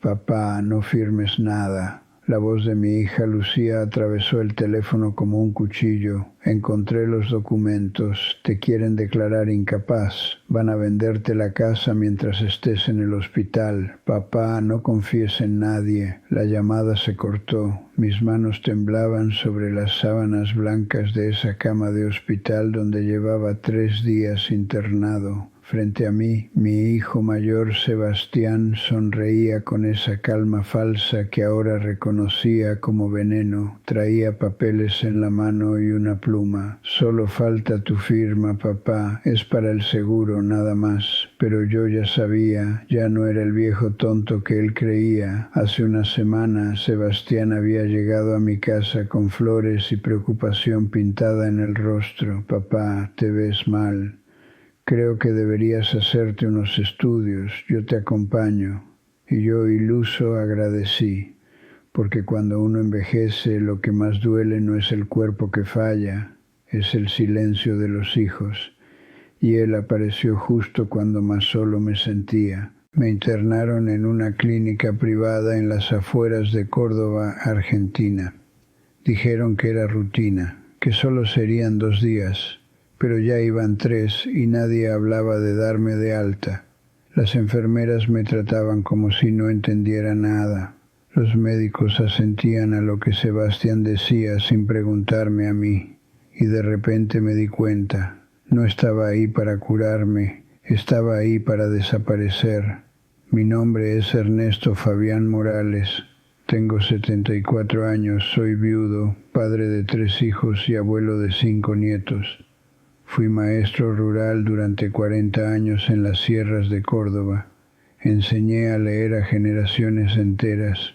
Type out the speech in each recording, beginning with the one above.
Papá, no firmes nada. La voz de mi hija Lucía atravesó el teléfono como un cuchillo. Encontré los documentos. Te quieren declarar incapaz. Van a venderte la casa mientras estés en el hospital. Papá, no confíes en nadie. La llamada se cortó. Mis manos temblaban sobre las sábanas blancas de esa cama de hospital donde llevaba 3 días internado. Frente a mí, mi hijo mayor Sebastián sonreía con esa calma falsa que ahora reconocía como veneno. Traía papeles en la mano y una pluma. Solo falta tu firma, papá. Es para el seguro, nada más. Pero yo ya sabía, ya no era el viejo tonto que él creía. Hace una semana, Sebastián había llegado a mi casa con flores y preocupación pintada en el rostro. Papá, te ves mal. Creo que deberías hacerte unos estudios, yo te acompaño. Y yo, iluso, agradecí, porque cuando uno envejece lo que más duele no es el cuerpo que falla, es el silencio de los hijos. Y él apareció justo cuando más solo me sentía. Me internaron en una clínica privada en las afueras de Córdoba, Argentina. Dijeron que era rutina, que solo serían 2 días. Pero ya iban 3 y nadie hablaba de darme de alta. Las enfermeras me trataban como si no entendiera nada. Los médicos asentían a lo que Sebastián decía sin preguntarme a mí. Y de repente me di cuenta. No estaba ahí para curarme, estaba ahí para desaparecer. Mi nombre es Ernesto Fabián Morales. Tengo 74 años, soy viudo, padre de 3 hijos y abuelo de 5 nietos. Fui maestro rural durante 40 años en las sierras de Córdoba. Enseñé a leer a generaciones enteras.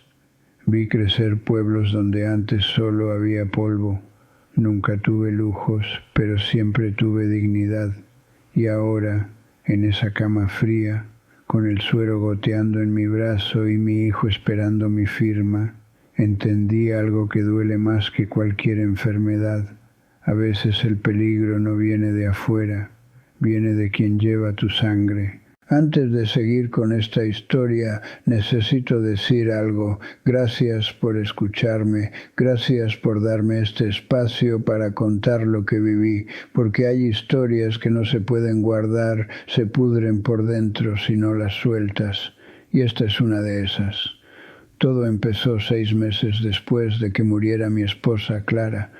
Vi crecer pueblos donde antes solo había polvo. Nunca tuve lujos, pero siempre tuve dignidad. Y ahora, en esa cama fría, con el suero goteando en mi brazo y mi hijo esperando mi firma, entendí algo que duele más que cualquier enfermedad. A veces el peligro no viene de afuera, viene de quien lleva tu sangre. Antes de seguir con esta historia, necesito decir algo. Gracias por escucharme, gracias por darme este espacio para contar lo que viví, porque hay historias que no se pueden guardar, se pudren por dentro si no las sueltas. Y esta es una de esas. Todo empezó 6 meses después de que muriera mi esposa Clara.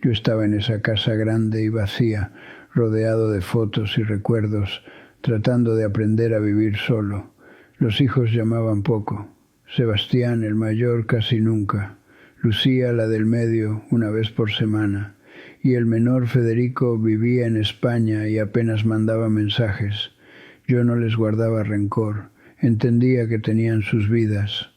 Yo estaba en esa casa grande y vacía, rodeado de fotos y recuerdos, tratando de aprender a vivir solo. Los hijos llamaban poco. Sebastián, el mayor, casi nunca. Lucía, la del medio, una vez por semana. Y el menor, Federico, vivía en España y apenas mandaba mensajes. Yo no les guardaba rencor. Entendía que tenían sus vidas.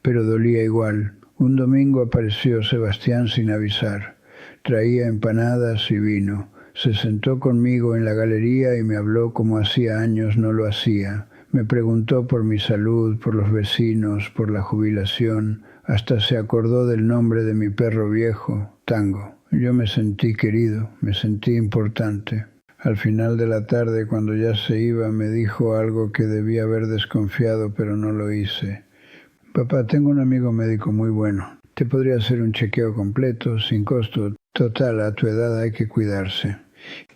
Pero dolía igual. Un domingo apareció Sebastián sin avisar. Traía empanadas y vino. Se sentó conmigo en la galería y me habló como hacía años no lo hacía. Me preguntó por mi salud, por los vecinos, por la jubilación. Hasta se acordó del nombre de mi perro viejo, Tango. Yo me sentí querido, me sentí importante. Al final de la tarde, cuando ya se iba, me dijo algo que debía haber desconfiado, pero no lo hice. Papá, tengo un amigo médico muy bueno. Te podría hacer un chequeo completo, sin costo. Total, a tu edad hay que cuidarse.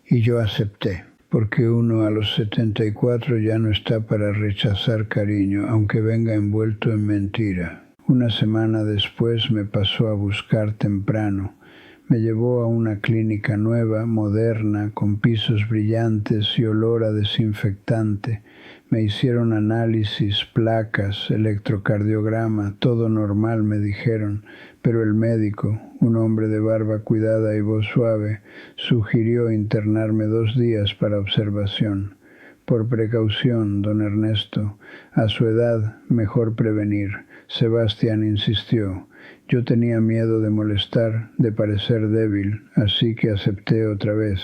Y yo acepté, porque uno a los 74 ya no está para rechazar cariño, aunque venga envuelto en mentira. Una semana después me pasó a buscar temprano. Me llevó a una clínica nueva, moderna, con pisos brillantes y olor a desinfectante. Me hicieron análisis, placas, electrocardiograma, todo normal, me dijeron. Pero el médico, un hombre de barba cuidada y voz suave, sugirió internarme 2 días para observación. Por precaución, don Ernesto, a su edad mejor prevenir. Sebastián insistió. Yo tenía miedo de molestar, de parecer débil, así que acepté otra vez.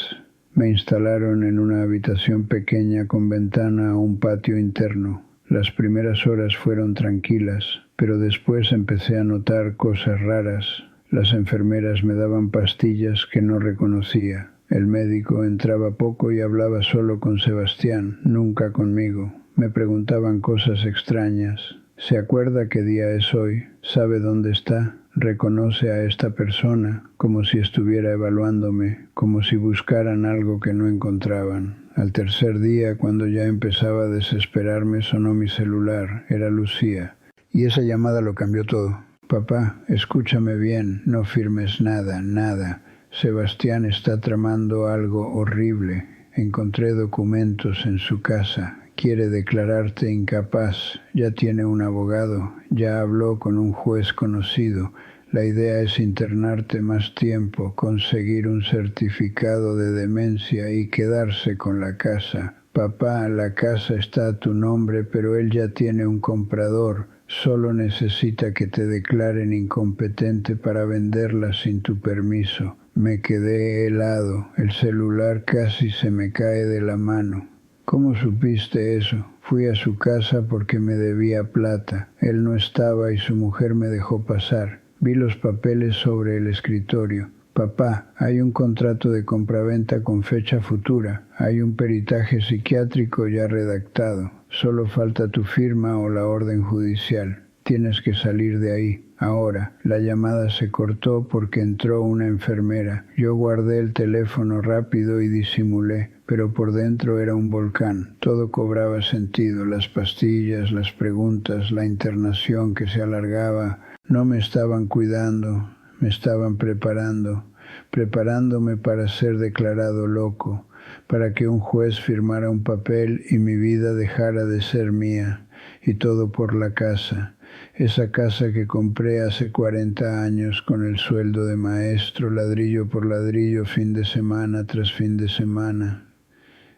Me instalaron en una habitación pequeña con ventana a un patio interno. Las primeras horas fueron tranquilas, pero después empecé a notar cosas raras. Las enfermeras me daban pastillas que no reconocía. El médico entraba poco y hablaba solo con Sebastián, nunca conmigo. Me preguntaban cosas extrañas. ¿Se acuerda qué día es hoy? ¿Sabe dónde está? Reconoce a esta persona como si estuviera evaluándome, como si buscaran algo que no encontraban. Al tercer día, cuando ya empezaba a desesperarme, sonó mi celular. Era Lucía. Y esa llamada lo cambió todo. Papá, escúchame bien, no firmes nada, nada. Sebastián está tramando algo horrible. Encontré documentos en su casa. Quiere declararte incapaz. Ya tiene un abogado. Ya habló con un juez conocido. La idea es internarte más tiempo, conseguir un certificado de demencia y quedarse con la casa. Papá, la casa está a tu nombre, pero él ya tiene un comprador. Solo necesita que te declaren incompetente para venderla sin tu permiso. Me quedé helado. El celular casi se me cae de la mano. ¿Cómo supiste eso? Fui a su casa porque me debía plata. Él no estaba y su mujer me dejó pasar. Vi los papeles sobre el escritorio. Papá, hay un contrato de compraventa con fecha futura. Hay un peritaje psiquiátrico ya redactado. Solo falta tu firma o la orden judicial. Tienes que salir de ahí. Ahora, la llamada se cortó porque entró una enfermera. Yo guardé el teléfono rápido y disimulé, pero por dentro era un volcán. Todo cobraba sentido, las pastillas, las preguntas, la internación que se alargaba. No me estaban cuidando, me estaban preparándome para ser declarado loco, para que un juez firmara un papel y mi vida dejara de ser mía, y todo por la casa. Esa casa que compré hace 40 años con el sueldo de maestro, ladrillo por ladrillo, fin de semana tras fin de semana.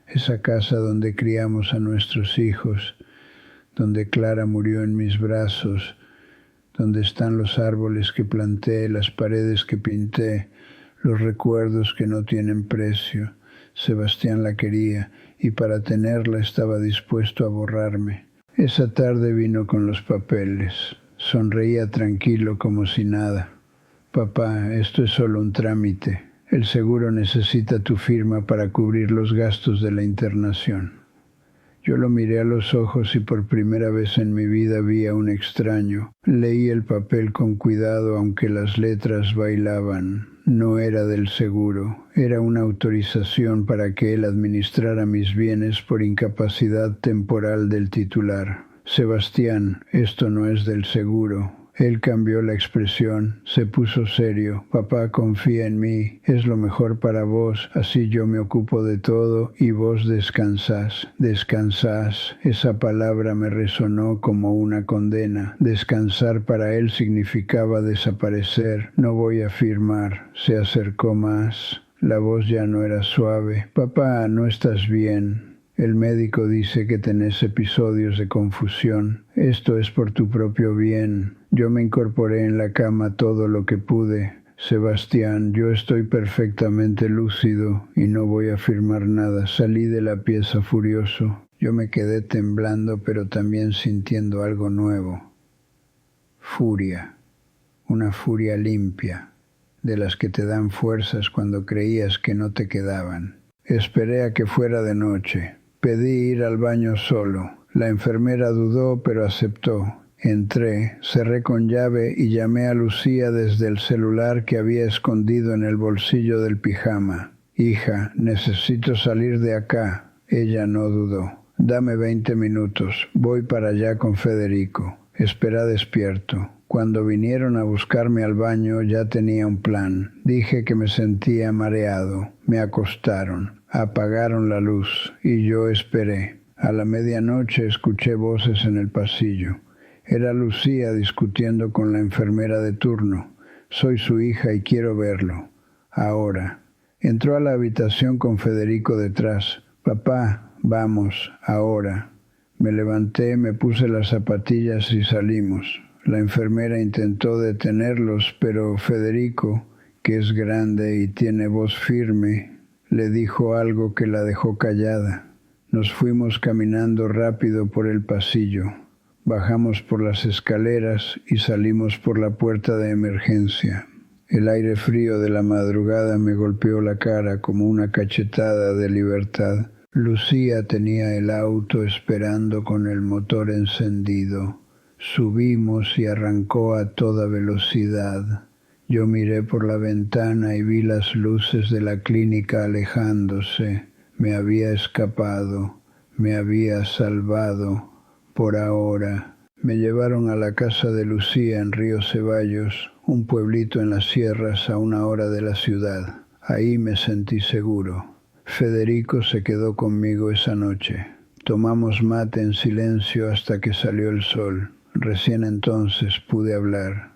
Esa casa donde criamos a nuestros hijos, donde Clara murió en mis brazos, donde están los árboles que planté, las paredes que pinté, los recuerdos que no tienen precio. Sebastián la quería y para tenerla estaba dispuesto a borrarme. Esa tarde vino con los papeles. Sonreía tranquilo como si nada. Papá, esto es solo un trámite. El seguro necesita tu firma para cubrir los gastos de la internación. Yo lo miré a los ojos y por primera vez en mi vida vi a un extraño. Leí el papel con cuidado aunque las letras bailaban. No era del seguro, era una autorización para que él administrara mis bienes por incapacidad temporal del titular. Sebastián, esto no es del seguro. Él cambió la expresión, se puso serio. Papá, confía en mí, es lo mejor para vos, así yo me ocupo de todo y vos descansás. Descansás, esa palabra me resonó como una condena. Descansar para él significaba desaparecer. No voy a firmar. Se acercó más. La voz ya no era suave. Papá, no estás bien. El médico dice que tenés episodios de confusión. Esto es por tu propio bien. Yo me incorporé en la cama todo lo que pude. Sebastián, yo estoy perfectamente lúcido y no voy a firmar nada. Salí de la pieza furioso. Yo me quedé temblando, pero también sintiendo algo nuevo. Furia. Una furia limpia, de las que te dan fuerzas cuando creías que no te quedaban. Esperé a que fuera de noche. Pedí ir al baño solo. La enfermera dudó, pero aceptó. Entré, cerré con llave y llamé a Lucía desde el celular que había escondido en el bolsillo del pijama. Hija, necesito salir de acá. Ella no dudó. Dame 20 minutos. Voy para allá con Federico. Espera despierto. Cuando vinieron a buscarme al baño ya tenía un plan. Dije que me sentía mareado. Me acostaron. Apagaron la luz y yo esperé. A la medianoche escuché voces en el pasillo. Era Lucía discutiendo con la enfermera de turno. Soy su hija y quiero verlo. Ahora. Entró a la habitación con Federico detrás. Papá, vamos, ahora. Me levanté, me puse las zapatillas y salimos. La enfermera intentó detenerlos, pero Federico, que es grande y tiene voz firme, le dijo algo que la dejó callada. Nos fuimos caminando rápido por el pasillo. Bajamos por las escaleras y salimos por la puerta de emergencia. El aire frío de la madrugada me golpeó la cara como una cachetada de libertad. Lucía tenía el auto esperando con el motor encendido. Subimos y arrancó a toda velocidad. Yo miré por la ventana y vi las luces de la clínica alejándose. Me había escapado, me había salvado, por ahora. Me llevaron a la casa de Lucía en Río Ceballos, un pueblito en las sierras a 1 hora de la ciudad. Ahí me sentí seguro. Federico se quedó conmigo esa noche. Tomamos mate en silencio hasta que salió el sol. Recién entonces pude hablar.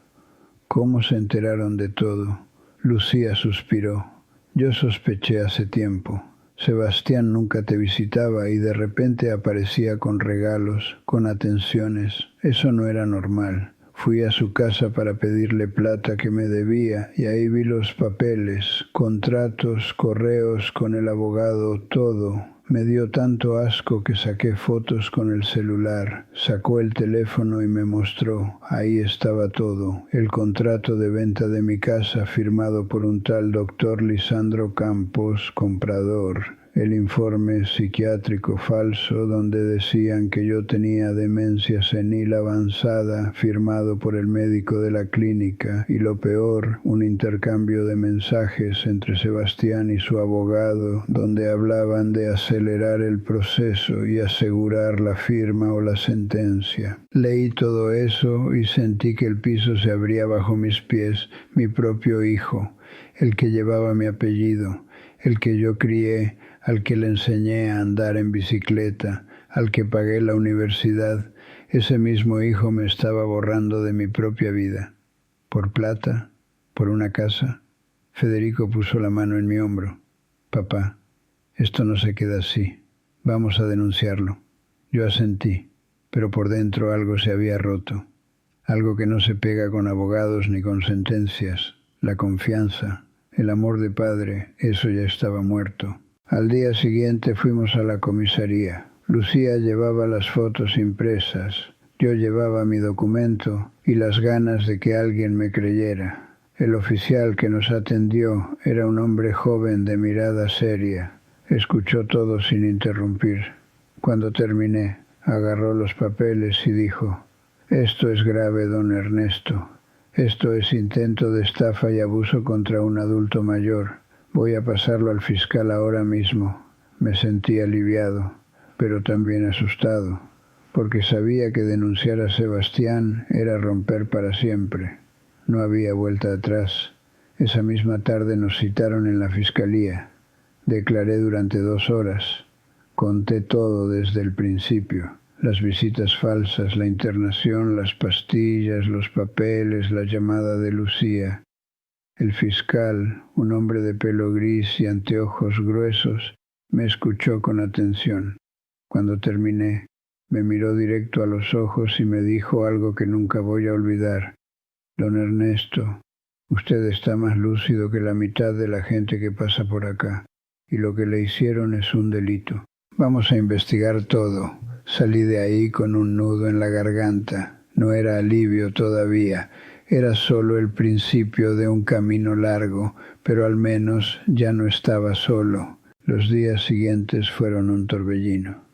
¿Cómo se enteraron de todo? Lucía suspiró. Yo sospeché hace tiempo. Sebastián nunca te visitaba y de repente aparecía con regalos, con atenciones. Eso no era normal. Fui a su casa para pedirle plata que me debía y ahí vi los papeles, contratos, correos con el abogado, todo. Me dio tanto asco que saqué fotos con el celular. Sacó el teléfono y me mostró. Ahí estaba todo. El contrato de venta de mi casa firmado por un tal doctor Lisandro Campos, comprador. El informe psiquiátrico falso donde decían que yo tenía demencia senil avanzada, firmado por el médico de la clínica, y lo peor, un intercambio de mensajes entre Sebastián y su abogado, donde hablaban de acelerar el proceso y asegurar la firma o la sentencia. Leí todo eso y sentí que el piso se abría bajo mis pies, mi propio hijo, el que llevaba mi apellido, el que yo crié, al que le enseñé a andar en bicicleta, al que pagué la universidad. Ese mismo hijo me estaba borrando de mi propia vida. ¿Por plata? ¿Por una casa? Federico puso la mano en mi hombro. Papá, esto no se queda así. Vamos a denunciarlo. Yo asentí, pero por dentro algo se había roto. Algo que no se pega con abogados ni con sentencias. La confianza, el amor de padre, eso ya estaba muerto. Al día siguiente fuimos a la comisaría. Lucía llevaba las fotos impresas. Yo llevaba mi documento y las ganas de que alguien me creyera. El oficial que nos atendió era un hombre joven de mirada seria. Escuchó todo sin interrumpir. Cuando terminé, agarró los papeles y dijo: «Esto es grave, don Ernesto. Esto es intento de estafa y abuso contra un adulto mayor. Voy a pasarlo al fiscal ahora mismo». Me sentí aliviado, pero también asustado, porque sabía que denunciar a Sebastián era romper para siempre. No había vuelta atrás. Esa misma tarde nos citaron en la fiscalía. Declaré durante 2 horas. Conté todo desde el principio. Las visitas falsas, la internación, las pastillas, los papeles, la llamada de Lucía. El fiscal, un hombre de pelo gris y anteojos gruesos, me escuchó con atención. Cuando terminé, me miró directo a los ojos y me dijo algo que nunca voy a olvidar. «Don Ernesto, usted está más lúcido que la mitad de la gente que pasa por acá, y lo que le hicieron es un delito. Vamos a investigar todo». Salí de ahí con un nudo en la garganta. No era alivio todavía. Era solo el principio de un camino largo, pero al menos ya no estaba solo. Los días siguientes fueron un torbellino.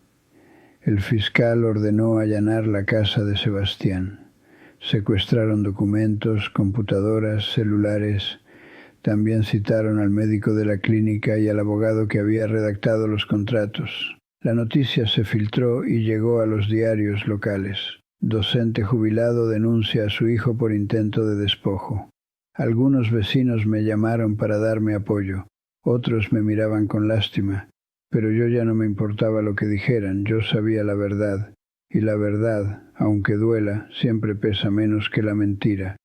El fiscal ordenó allanar la casa de Sebastián. Secuestraron documentos, computadoras, celulares. También citaron al médico de la clínica y al abogado que había redactado los contratos. La noticia se filtró y llegó a los diarios locales. Docente jubilado denuncia a su hijo por intento de despojo. Algunos vecinos me llamaron para darme apoyo. Otros me miraban con lástima. Pero yo ya no me importaba lo que dijeran. Yo sabía la verdad. Y la verdad, aunque duela, siempre pesa menos que la mentira.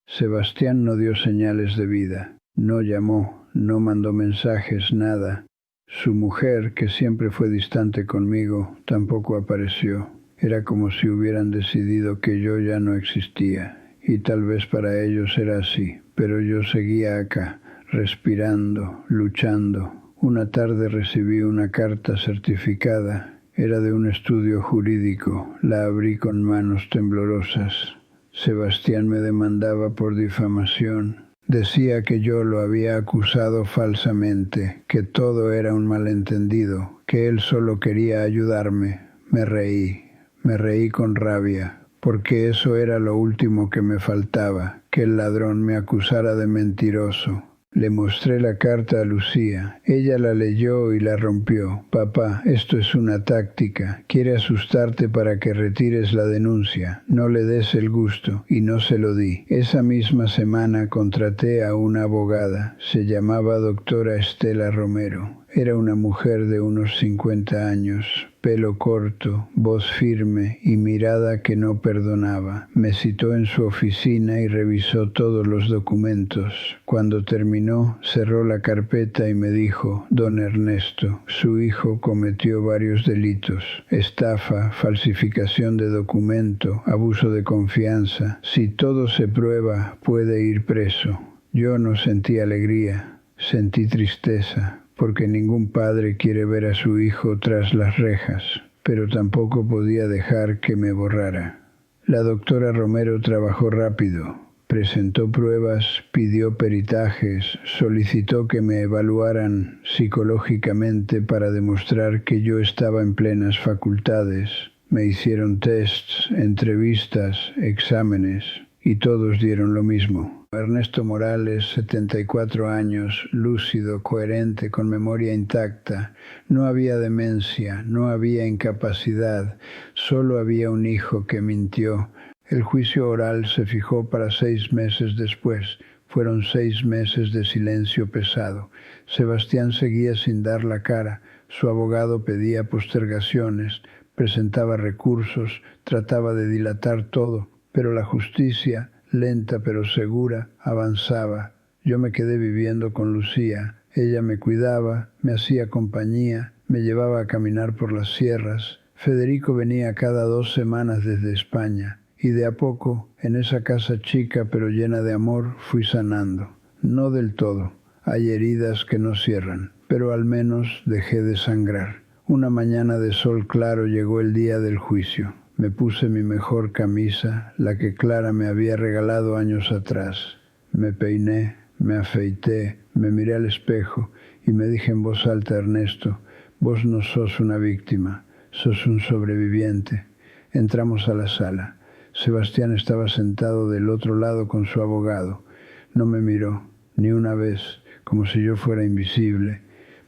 Sebastián no dio señales de vida. No llamó, no mandó mensajes, nada. Su mujer, que siempre fue distante conmigo, tampoco apareció. Era como si hubieran decidido que yo ya no existía. Y tal vez para ellos era así. Pero yo seguía acá, respirando, luchando. Una tarde recibí una carta certificada. Era de un estudio jurídico. La abrí con manos temblorosas. Sebastián me demandaba por difamación. Decía que yo lo había acusado falsamente, que todo era un malentendido, que él solo quería ayudarme. Me reí con rabia. porque eso era lo último que me faltaba, que el ladrón me acusara de mentiroso. Le mostré la carta a Lucía. Ella la leyó y la rompió. Papá, esto es una táctica. Quiere asustarte para que retires la denuncia. No le des el gusto. Y no se lo di. Esa misma semana contraté a una abogada. Se llamaba doctora Estela Romero. Era una mujer de unos 50 años, pelo corto, voz firme y mirada que no perdonaba. Me citó en su oficina y revisó todos los documentos. Cuando terminó, cerró la carpeta y me dijo: Don Ernesto, su hijo cometió varios delitos: estafa, falsificación de documento, abuso de confianza. Si todo se prueba, puede ir preso. Yo no sentí alegría, sentí tristeza, porque ningún padre quiere ver a su hijo tras las rejas, pero tampoco podía dejar que me borrara. La doctora Romero trabajó rápido, presentó pruebas, pidió peritajes, solicitó que me evaluaran psicológicamente para demostrar que yo estaba en plenas facultades. Me hicieron tests, entrevistas, exámenes, y todos dieron lo mismo. Ernesto Morales, 74 años, lúcido, coherente, con memoria intacta. No había demencia, no había incapacidad, solo había un hijo que mintió. El juicio oral se fijó para 6 meses después. Fueron 6 meses de silencio pesado. Sebastián seguía sin dar la cara. Su abogado pedía postergaciones, presentaba recursos, trataba de dilatar todo, pero la justicia, lenta pero segura, avanzaba. Yo me quedé viviendo con Lucía. Ella me cuidaba, me hacía compañía, me llevaba a caminar por las sierras. Federico venía cada 2 semanas desde España, y de a poco, en esa casa chica pero llena de amor, fui sanando. No del todo. Hay heridas que no cierran, pero al menos dejé de sangrar. Una mañana de sol claro llegó el día del juicio. Me puse mi mejor camisa, la que Clara me había regalado años atrás. Me peiné, me afeité, me miré al espejo y me dije en voz alta: Ernesto, vos no sos una víctima, sos un sobreviviente. Entramos a la sala. Sebastián estaba sentado del otro lado con su abogado. No me miró, ni una vez, como si yo fuera invisible,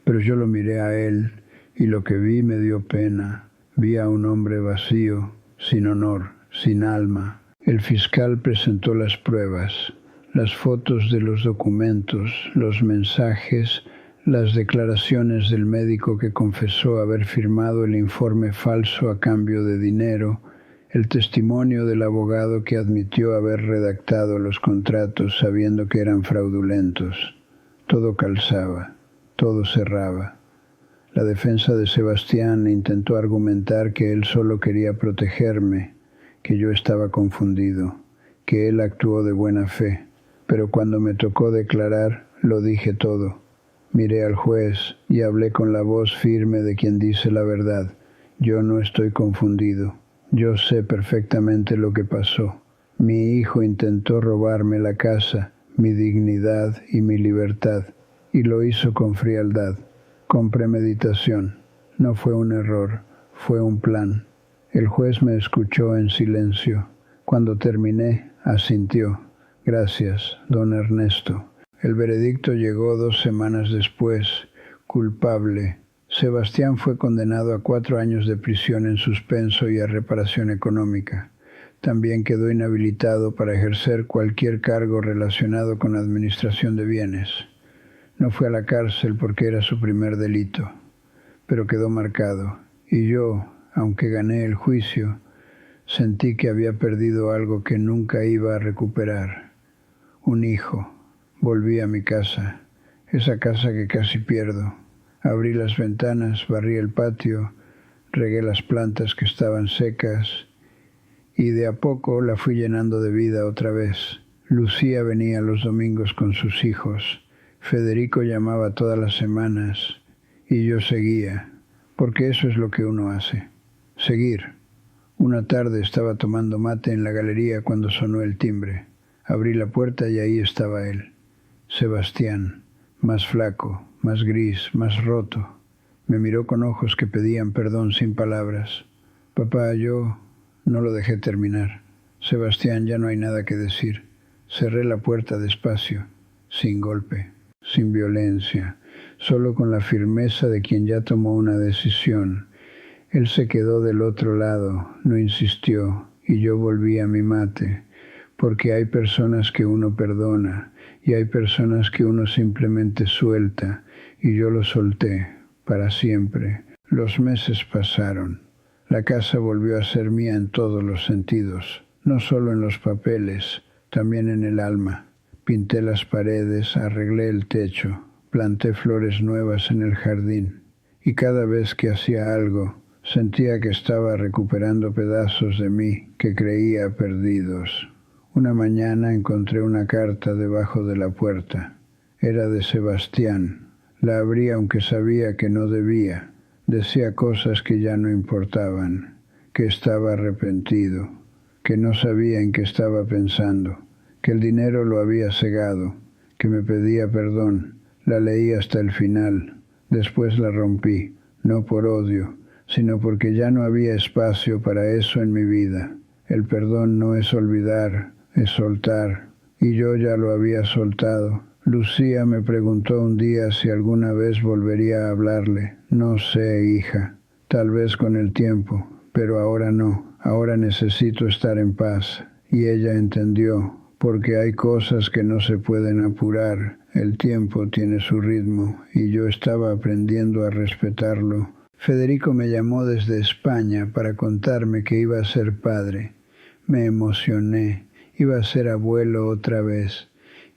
pero yo lo miré a él y lo que vi me dio pena. Vi a un hombre vacío, sin honor, sin alma. El fiscal presentó las pruebas, las fotos de los documentos, los mensajes, las declaraciones del médico que confesó haber firmado el informe falso a cambio de dinero, el testimonio del abogado que admitió haber redactado los contratos sabiendo que eran fraudulentos. Todo calzaba, todo cerraba. La defensa de Sebastián intentó argumentar que él solo quería protegerme, que yo estaba confundido, que él actuó de buena fe. Pero cuando me tocó declarar, lo dije todo. Miré al juez y hablé con la voz firme de quien dice la verdad. Yo no estoy confundido. Yo sé perfectamente lo que pasó. Mi hijo intentó robarme la casa, mi dignidad y mi libertad, y lo hizo con frialdad, con premeditación. No fue un error, fue un plan. El juez me escuchó en silencio. Cuando terminé, asintió. Gracias, don Ernesto. El veredicto llegó 2 semanas después. Culpable. Sebastián fue condenado a 4 años de prisión en suspenso y a reparación económica. También quedó inhabilitado para ejercer cualquier cargo relacionado con administración de bienes. No fue a la cárcel porque era su primer delito, pero quedó marcado. Y yo, aunque gané el juicio, sentí que había perdido algo que nunca iba a recuperar. Un hijo. Volví a mi casa, esa casa que casi pierdo. Abrí las ventanas, barrí el patio, regué las plantas que estaban secas y de a poco la fui llenando de vida otra vez. Lucía venía los domingos con sus hijos. Federico llamaba todas las semanas y yo seguía, porque eso es lo que uno hace, seguir. Una tarde estaba tomando mate en la galería cuando sonó el timbre. Abrí la puerta y ahí estaba él, Sebastián, más flaco, más gris, más roto. Me miró con ojos que pedían perdón sin palabras. Papá, yo no lo dejé terminar. Sebastián, ya no hay nada que decir. Cerré la puerta despacio, sin golpe, sin violencia, solo con la firmeza de quien ya tomó una decisión. Él se quedó del otro lado, no insistió, y yo volví a mi mate, porque hay personas que uno perdona, y hay personas que uno simplemente suelta, y yo lo solté, para siempre. Los meses pasaron. La casa volvió a ser mía en todos los sentidos, no solo en los papeles, también en el alma. Pinté las paredes, arreglé el techo, planté flores nuevas en el jardín, y cada vez que hacía algo, sentía que estaba recuperando pedazos de mí que creía perdidos. Una mañana encontré una carta debajo de la puerta. Era de Sebastián. La abrí aunque sabía que no debía. Decía cosas que ya no importaban, que estaba arrepentido, que no sabía en qué estaba pensando, que el dinero lo había cegado, que me pedía perdón. La leí hasta el final. Después la rompí, no por odio, sino porque ya no había espacio para eso en mi vida. El perdón no es olvidar, es soltar, y yo ya lo había soltado. Lucía me preguntó un día si alguna vez volvería a hablarle. No sé, hija, tal vez con el tiempo, pero ahora no. Ahora necesito estar en paz. Y ella entendió, porque hay cosas que no se pueden apurar. El tiempo tiene su ritmo, y yo estaba aprendiendo a respetarlo. Federico me llamó desde España para contarme que iba a ser padre. Me emocioné, iba a ser abuelo otra vez,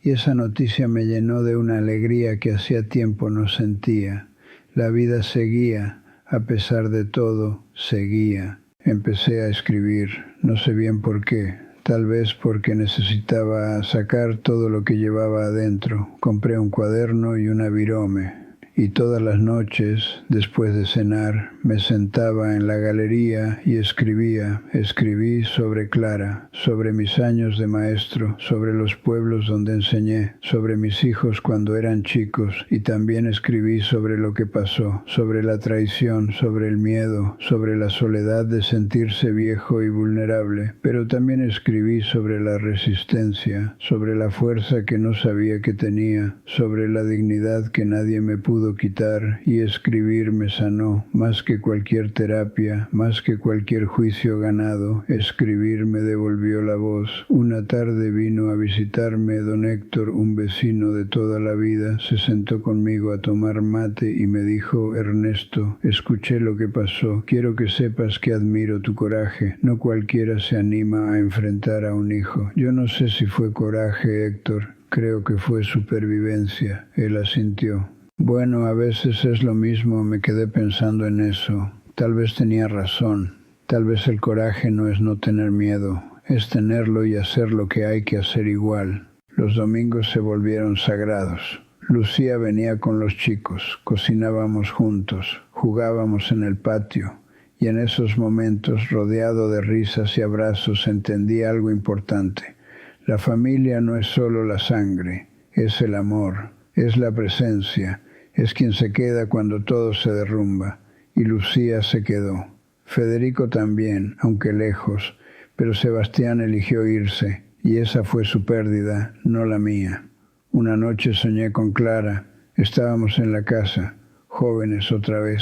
y esa noticia me llenó de una alegría que hacía tiempo no sentía. La vida seguía, a pesar de todo, seguía. Empecé a escribir, no sé bien por qué, tal vez porque necesitaba sacar todo lo que llevaba adentro. Compré un cuaderno y una virome. Y todas las noches, después de cenar, me sentaba en la galería y escribía. Escribí sobre Clara, sobre mis años de maestro, sobre los pueblos donde enseñé, sobre mis hijos cuando eran chicos, y también escribí sobre lo que pasó, sobre la traición, sobre el miedo, sobre la soledad de sentirse viejo y vulnerable, pero también escribí sobre la resistencia, sobre la fuerza que no sabía que tenía, sobre la dignidad que nadie me pudo quitar, y escribir me sanó más que cualquier terapia, más que cualquier juicio ganado. Escribir me devolvió la voz. Una tarde vino a visitarme don Héctor, un vecino de toda la vida. Se sentó conmigo a tomar mate y me dijo: Ernesto, escuché lo que pasó. Quiero que sepas que admiro tu coraje. No cualquiera se anima a enfrentar a un hijo. Yo no sé si fue coraje, Héctor. Creo que fue supervivencia. Él asintió. Bueno, a veces es lo mismo, me quedé pensando en eso. Tal vez tenía razón. Tal vez el coraje no es no tener miedo, es tenerlo y hacer lo que hay que hacer igual. Los domingos se volvieron sagrados. Lucía venía con los chicos, cocinábamos juntos, jugábamos en el patio, y en esos momentos, rodeado de risas y abrazos, entendí algo importante. La familia no es solo la sangre, es el amor, es la presencia. Es quien se queda cuando todo se derrumba, y Lucía se quedó. Federico también, aunque lejos, pero Sebastián eligió irse, y esa fue su pérdida, no la mía. Una noche soñé con Clara, estábamos en la casa, jóvenes otra vez.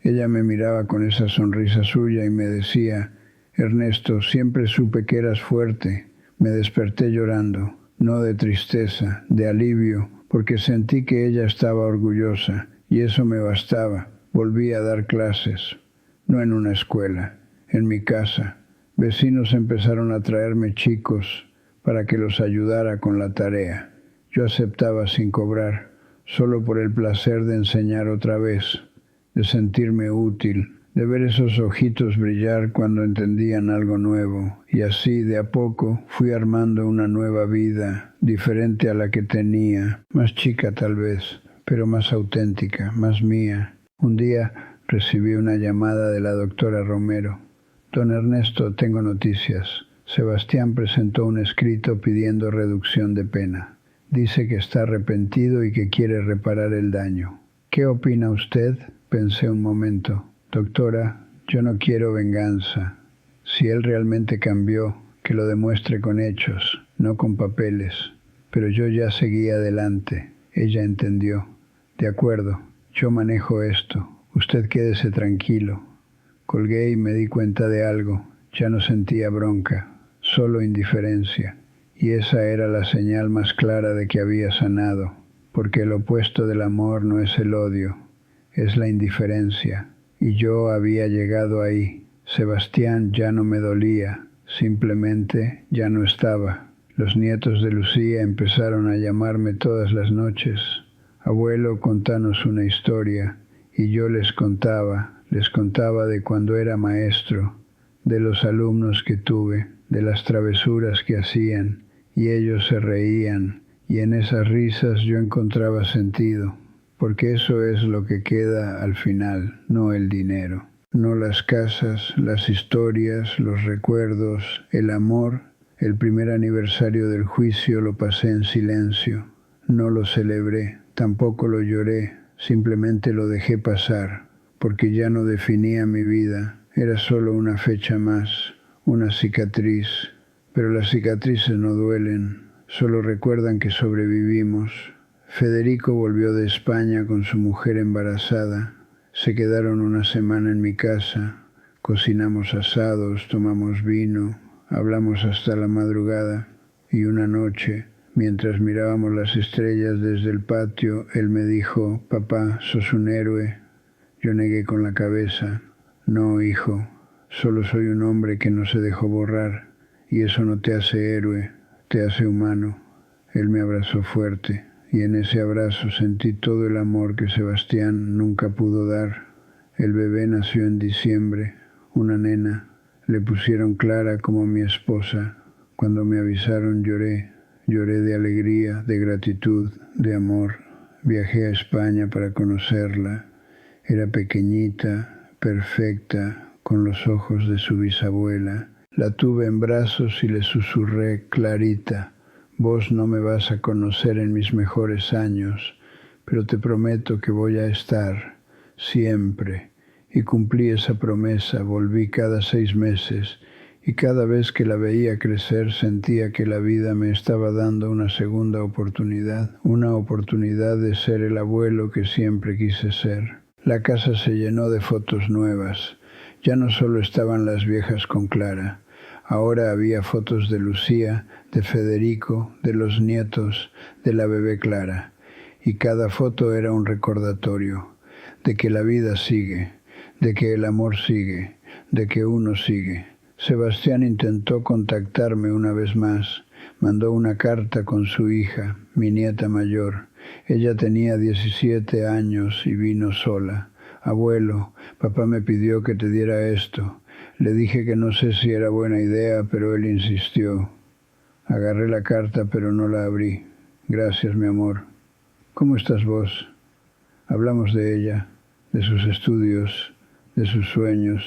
Ella me miraba con esa sonrisa suya y me decía: Ernesto, siempre supe que eras fuerte. Me desperté llorando, no de tristeza, de alivio, porque sentí que ella estaba orgullosa, y eso me bastaba. Volví a dar clases, no en una escuela, en mi casa. Vecinos empezaron a traerme chicos para que los ayudara con la tarea. Yo aceptaba sin cobrar, solo por el placer de enseñar otra vez, de sentirme útil, de ver esos ojitos brillar cuando entendían algo nuevo, y así de a poco fui armando una nueva vida, diferente a la que tenía, más chica tal vez, pero más auténtica, más mía. Un día recibí una llamada de la doctora Romero. Don Ernesto, tengo noticias. Sebastián presentó un escrito pidiendo reducción de pena. Dice que está arrepentido y que quiere reparar el daño. ¿Qué opina usted? Pensé un momento. Doctora, yo no quiero venganza. Si él realmente cambió, que lo demuestre con hechos, no con papeles. Pero yo ya seguí adelante. Ella entendió. De acuerdo, yo manejo esto. Usted quédese tranquilo. Colgué y me di cuenta de algo. Ya no sentía bronca, solo indiferencia. Y esa era la señal más clara de que había sanado, porque el opuesto del amor no es el odio, es la indiferencia. Y yo había llegado ahí. Sebastián ya no me dolía, simplemente ya no estaba. Los nietos de Lucía empezaron a llamarme todas las noches. Abuelo, contanos una historia. Y yo les contaba de cuando era maestro, de los alumnos que tuve, de las travesuras que hacían, y ellos se reían, y en esas risas yo encontraba sentido, porque eso es lo que queda al final, no el dinero, no las casas, las historias, los recuerdos, el amor. El primer aniversario del juicio lo pasé en silencio, no lo celebré, tampoco lo lloré, simplemente lo dejé pasar, porque ya no definía mi vida, era solo una fecha más, una cicatriz, pero las cicatrices no duelen, solo recuerdan que sobrevivimos. Federico volvió de España con su mujer embarazada, se quedaron una semana en mi casa, cocinamos asados, tomamos vino, hablamos hasta la madrugada, y una noche, mientras mirábamos las estrellas desde el patio, él me dijo: «Papá, sos un héroe». Yo negué con la cabeza: «No, hijo, solo soy un hombre que no se dejó borrar, y eso no te hace héroe, te hace humano». Él me abrazó fuerte, y en ese abrazo sentí todo el amor que Sebastián nunca pudo dar. El bebé nació en diciembre, una nena. Le pusieron Clara como mi esposa. Cuando me avisaron lloré de alegría, de gratitud, de amor. Viajé a España para conocerla. Era pequeñita, perfecta, con los ojos de su bisabuela. La tuve en brazos y le susurré: «Clarita, vos no me vas a conocer en mis mejores años, pero te prometo que voy a estar siempre». Y cumplí esa promesa, volví cada 6 meses, y cada vez que la veía crecer sentía que la vida me estaba dando una segunda oportunidad, una oportunidad de ser el abuelo que siempre quise ser. La casa se llenó de fotos nuevas. Ya no solo estaban las viejas con Clara, ahora había fotos de Lucía, de Federico, de los nietos, de la bebé Clara, y cada foto era un recordatorio de que la vida sigue, de que el amor sigue, de que uno sigue. Sebastián intentó contactarme una vez más. Mandó una carta con su hija, mi nieta mayor. Ella tenía 17 años y vino sola. «Abuelo, papá me pidió que te diera esto». Le dije que no sé si era buena idea, pero él insistió. Agarré la carta, pero no la abrí. «Gracias, mi amor». «¿Cómo estás vos?» Hablamos de ella, de sus estudios, de sus sueños.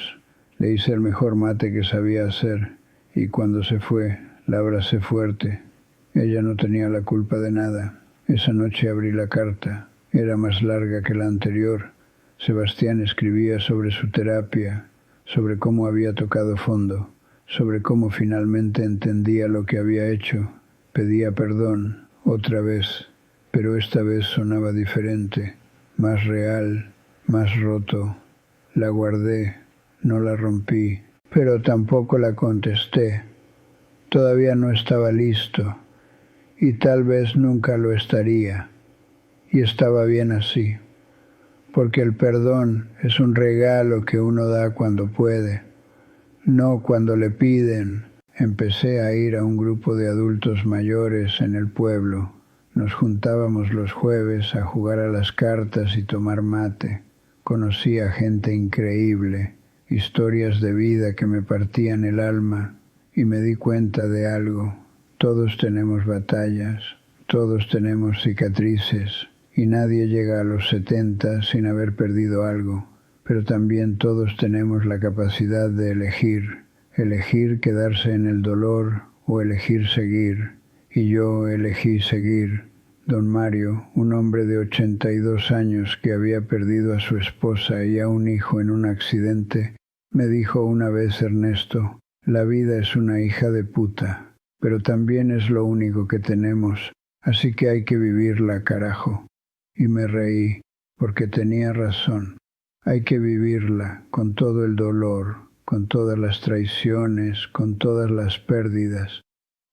Le hice el mejor mate que sabía hacer, y cuando se fue, la abracé fuerte. Ella no tenía la culpa de nada. Esa noche abrí la carta. Era más larga que la anterior. Sebastián escribía sobre su terapia, sobre cómo había tocado fondo, sobre cómo finalmente entendía lo que había hecho. Pedía perdón, otra vez, pero esta vez sonaba diferente, más real, más roto. La guardé, no la rompí, pero tampoco la contesté. Todavía no estaba listo, y tal vez nunca lo estaría, y estaba bien así, porque el perdón es un regalo que uno da cuando puede, no cuando le piden. Empecé a ir a un grupo de adultos mayores en el pueblo. Nos juntábamos los jueves a jugar a las cartas y tomar mate. Conocí a gente increíble, historias de vida que me partían el alma, y me di cuenta de algo. Todos tenemos batallas, todos tenemos cicatrices, y nadie llega a los 70 sin haber perdido algo, pero también todos tenemos la capacidad de elegir quedarse en el dolor o elegir seguir, y yo elegí seguir. Don Mario, un hombre de 82 años que había perdido a su esposa y a un hijo en un accidente, me dijo una vez: «Ernesto, La vida es una hija de puta, pero también es lo único que tenemos, así que hay que vivirla, carajo. Y me reí, porque tenía razón. Hay que vivirla con todo el dolor, con todas las traiciones, con todas las pérdidas,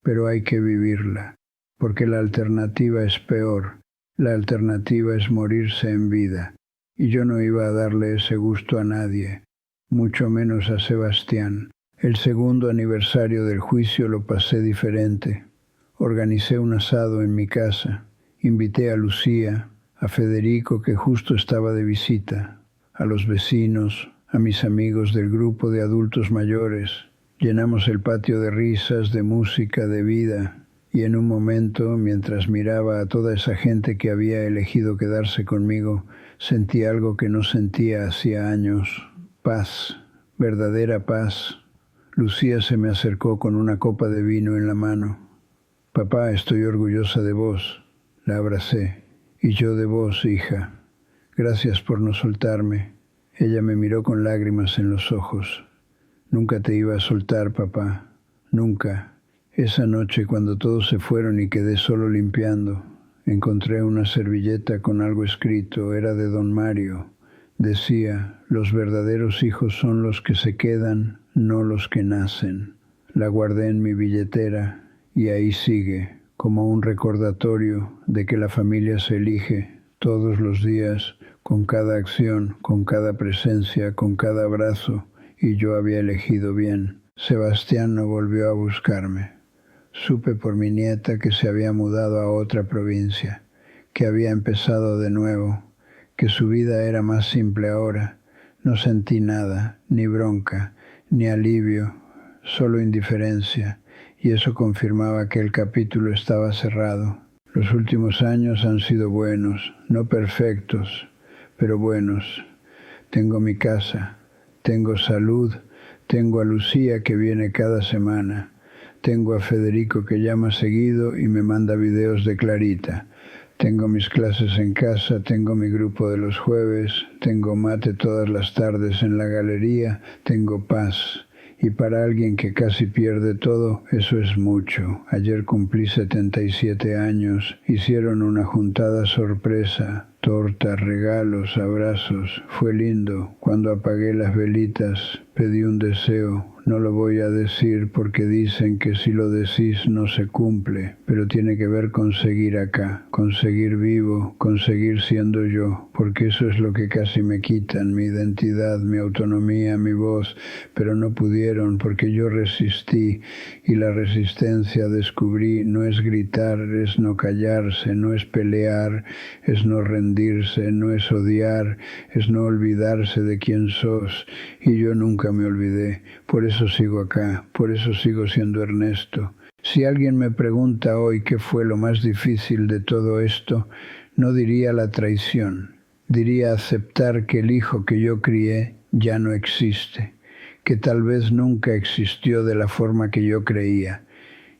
pero hay que vivirla, porque la alternativa es peor. La alternativa es morirse en vida, y yo no iba a darle ese gusto a nadie, mucho menos a Sebastián. El segundo aniversario del juicio lo pasé diferente. Organicé un asado en mi casa, invité a Lucía, a Federico, que justo estaba de visita, a los vecinos, a mis amigos del grupo de adultos mayores. Llenamos el patio de risas, de música, de vida, y en un momento, mientras miraba a toda esa gente que había elegido quedarse conmigo, sentí algo que no sentía hacía años. Paz, verdadera paz. Lucía se me acercó con una copa de vino en la mano. Papá, estoy orgullosa de vos. La abracé. Y yo de vos, hija. Gracias por no soltarme. Ella me miró con lágrimas en los ojos. Nunca te iba a soltar, papá. Nunca. Esa noche, cuando todos se fueron y quedé solo limpiando, encontré una servilleta con algo escrito. Era de don Mario. Decía, los verdaderos hijos son los que se quedan, no los que nacen. La guardé en mi billetera y ahí sigue, como un recordatorio de que la familia se elige todos los días, con cada acción, con cada presencia, con cada abrazo, y yo había elegido bien. Sebastián no volvió a buscarme. Supe por mi nieta que se había mudado a otra provincia, que había empezado de nuevo, que su vida era más simple ahora. No sentí nada, ni bronca, ni alivio, solo indiferencia, y eso confirmaba que el capítulo estaba cerrado. Los últimos años han sido buenos, no perfectos, pero buenos. Tengo mi casa, tengo salud, tengo a Lucía que viene cada semana, tengo a Federico que llama seguido y me manda videos de Clarita. Tengo mis clases en casa, tengo mi grupo de los jueves, tengo mate todas las tardes en la galería, tengo paz. Y para alguien que casi pierde todo, eso es mucho. Ayer cumplí 77 años, hicieron una juntada sorpresa, torta, regalos, abrazos. Fue lindo. Cuando apagué las velitas, pedí un deseo. No lo voy a decir porque dicen que si lo decís no se cumple, pero tiene que ver con seguir acá, con seguir vivo, con seguir siendo yo, porque eso es lo que casi me quitan, mi identidad, mi autonomía, mi voz, pero no pudieron porque yo resistí, y la resistencia descubrí no es gritar, es no callarse, no es pelear, es no rendirse, no es odiar, es no olvidarse de quién sos, y yo nunca me olvidé. Por eso sigo acá, por eso sigo siendo Ernesto. Si alguien me pregunta hoy qué fue lo más difícil de todo esto, no diría la traición, diría aceptar que el hijo que yo crié ya no existe, que tal vez nunca existió de la forma que yo creía.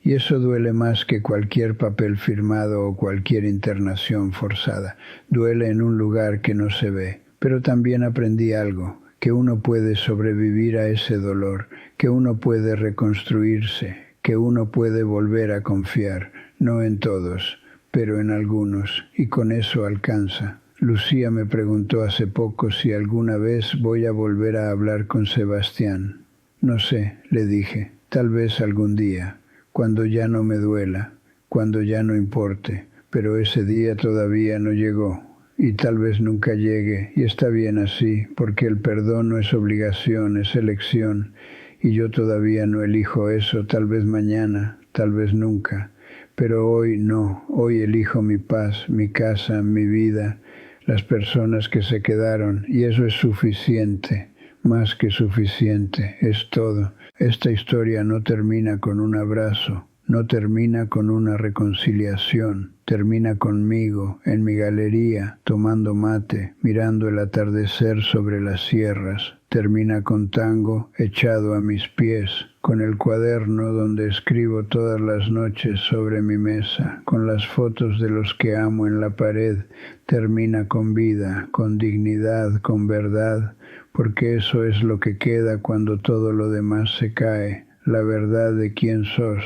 Y eso duele más que cualquier papel firmado o cualquier internación forzada. Duele en un lugar que no se ve. Pero también aprendí algo, que uno puede sobrevivir a ese dolor, que uno puede reconstruirse, que uno puede volver a confiar, no en todos, pero en algunos, y con eso alcanza. Lucía me preguntó hace poco si alguna vez voy a volver a hablar con Sebastián. No sé, le dije, tal vez algún día, cuando ya no me duela, cuando ya no importe, pero ese día todavía no llegó. Y tal vez nunca llegue, y está bien así, porque el perdón no es obligación, es elección, y yo todavía no elijo eso, tal vez mañana, tal vez nunca, pero hoy no, hoy elijo mi paz, mi casa, mi vida, las personas que se quedaron, y eso es suficiente, más que suficiente, es todo. Esta historia no termina con un abrazo, no termina con una reconciliación, termina conmigo, en mi galería, tomando mate, mirando el atardecer sobre las sierras. Termina con tango echado a mis pies, con el cuaderno donde escribo todas las noches sobre mi mesa, con las fotos de los que amo en la pared. Termina con vida, con dignidad, con verdad, porque eso es lo que queda cuando todo lo demás se cae. la verdad de quién sos.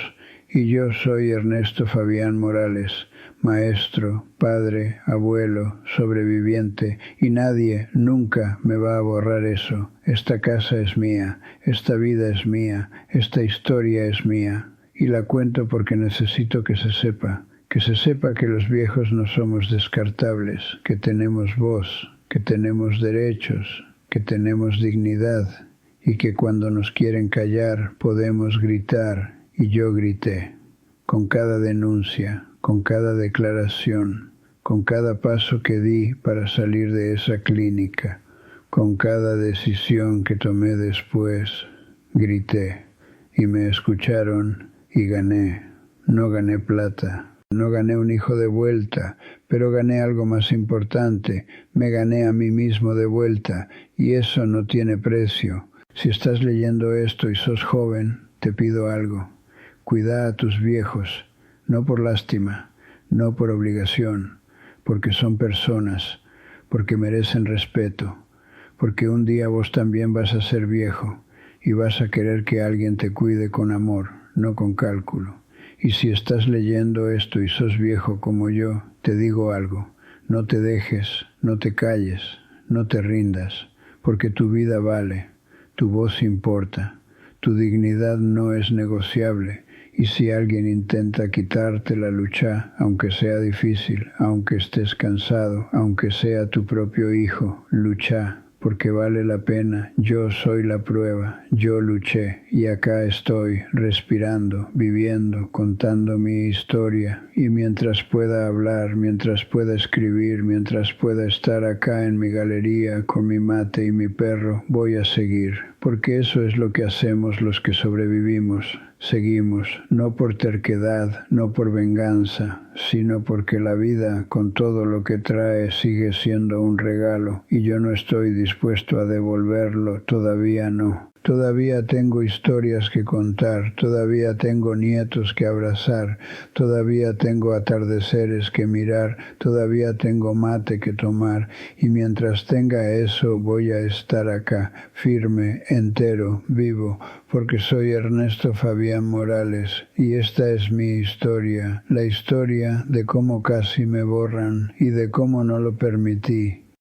Y yo soy Ernesto Fabián Morales, maestro, padre, abuelo, sobreviviente, y nadie nunca me va a borrar eso. Esta casa es mía, esta vida es mía, esta historia es mía. Y la cuento porque necesito que se sepa que los viejos no somos descartables, que tenemos voz, que tenemos derechos, que tenemos dignidad, y que cuando nos quieren callar podemos gritar. Y yo grité, con cada denuncia, con cada declaración, con cada paso que di para salir de esa clínica, con cada decisión que tomé después, grité, y me escucharon y gané. No gané plata, no gané un hijo de vuelta, pero gané algo más importante, me gané a mí mismo de vuelta, y eso no tiene precio. Si estás leyendo esto y sos joven, te pido algo. Cuida a tus viejos, no por lástima, no por obligación, porque son personas, porque merecen respeto, porque un día vos también vas a ser viejo y vas a querer que alguien te cuide con amor, no con cálculo. Y si estás leyendo esto y sos viejo como yo, te digo algo, no te dejes, no te calles, no te rindas, porque tu vida vale, tu voz importa, tu dignidad no es negociable. Y si alguien intenta quitártela, lucha, aunque sea difícil, aunque estés cansado, aunque sea tu propio hijo, lucha, porque vale la pena. Yo soy la prueba, yo luché, y acá estoy, respirando, viviendo, contando mi historia, y mientras pueda hablar, mientras pueda escribir, mientras pueda estar acá en mi galería con mi mate y mi perro, voy a seguir, porque eso es lo que hacemos los que sobrevivimos. Seguimos, no por terquedad, no por venganza, sino porque la vida, con todo lo que trae, sigue siendo un regalo, y yo no estoy dispuesto a devolverlo, todavía no. Todavía tengo historias que contar, todavía tengo nietos que abrazar, todavía tengo atardeceres que mirar, todavía tengo mate que tomar, y mientras tenga eso voy a estar acá, firme, entero, vivo, porque soy Ernesto Fabián Morales, y esta es mi historia, la historia de cómo casi me borran y de cómo no lo permití.